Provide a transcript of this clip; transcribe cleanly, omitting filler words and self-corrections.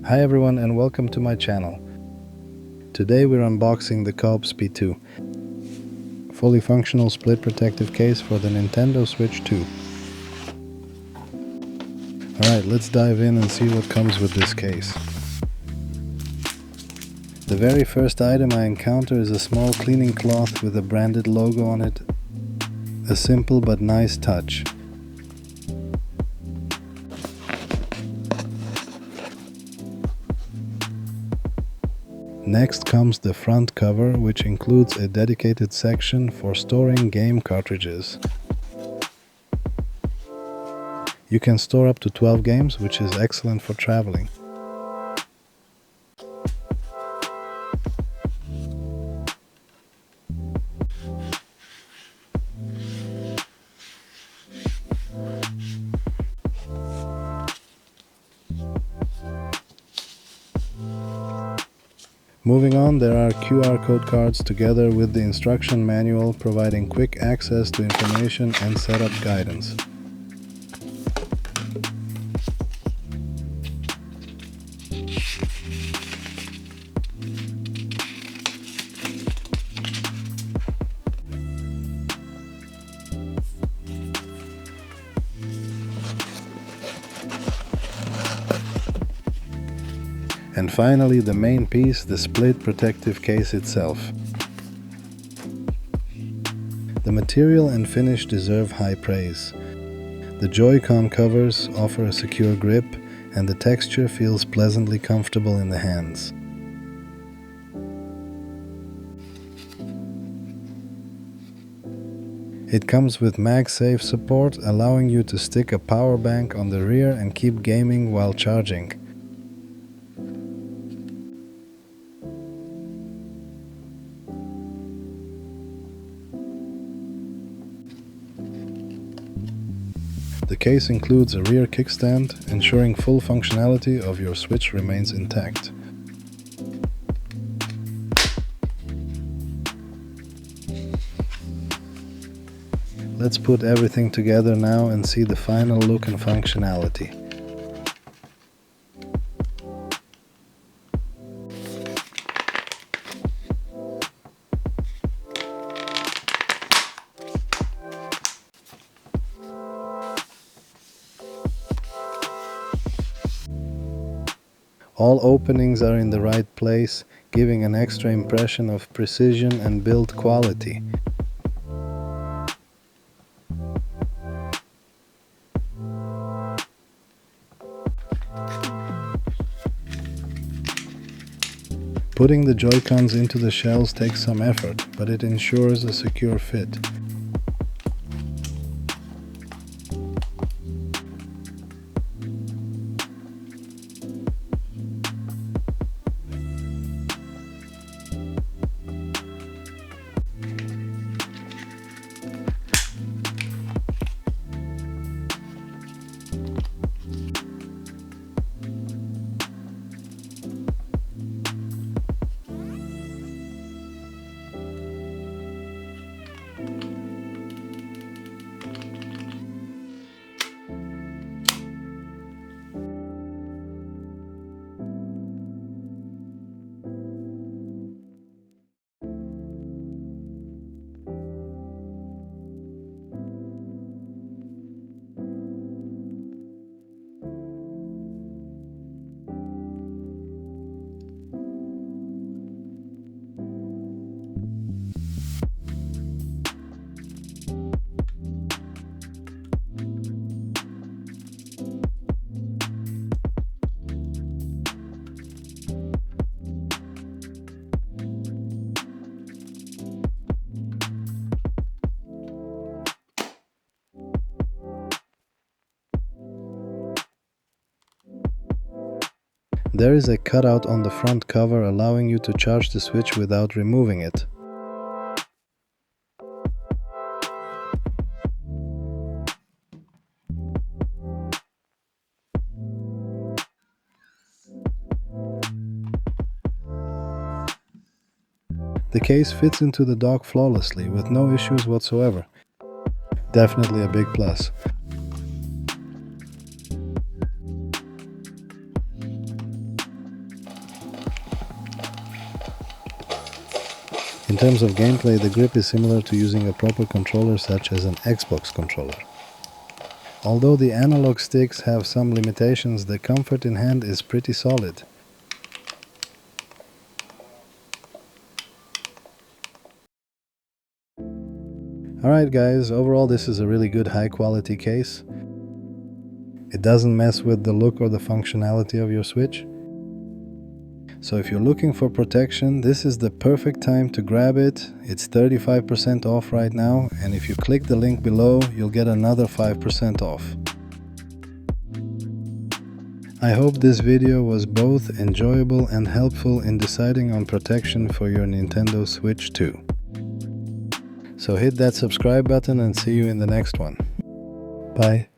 Hi everyone and welcome to my channel. Today we're unboxing the COOWPS P2, fully functional split protective case for the Nintendo Switch 2. Alright, let's dive in and see what comes with this case. The very first item I encounter is a small cleaning cloth with a branded logo on it. A simple but nice touch. Next comes the front cover, which includes a dedicated section for storing game cartridges. You can store up to 12 games, which is excellent for traveling. Moving on, there are QR code cards together with the instruction manual, providing quick access to information and setup guidance. And finally, the main piece, the split protective case itself. The material and finish deserve high praise. The Joy-Con covers offer a secure grip, and the texture feels pleasantly comfortable in the hands. It comes with MagSafe support, allowing you to stick a power bank on the rear and keep gaming while charging. The case includes a rear kickstand, ensuring full functionality of your Switch remains intact. Let's put everything together now and see the final look and functionality. All openings are in the right place, giving an extra impression of precision and build quality. Putting the Joy-Cons into the shells takes some effort, but it ensures a secure fit. There is a cutout on the front cover, allowing you to charge the Switch without removing it. The case fits into the dock flawlessly with no issues whatsoever. Definitely a big plus. In terms of gameplay, the grip is similar to using a proper controller such as an Xbox controller. Although the analog sticks have some limitations, the comfort in hand is pretty solid. Alright guys, overall this is a really good high quality case. It doesn't mess with the look or the functionality of your Switch. So if you're looking for protection, this is the perfect time to grab it. It's 35% off right now, and if you click the link below, you'll get another 5% off. I hope this video was both enjoyable and helpful in deciding on protection for your Nintendo Switch 2. So hit that subscribe button and see you in the next one. Bye.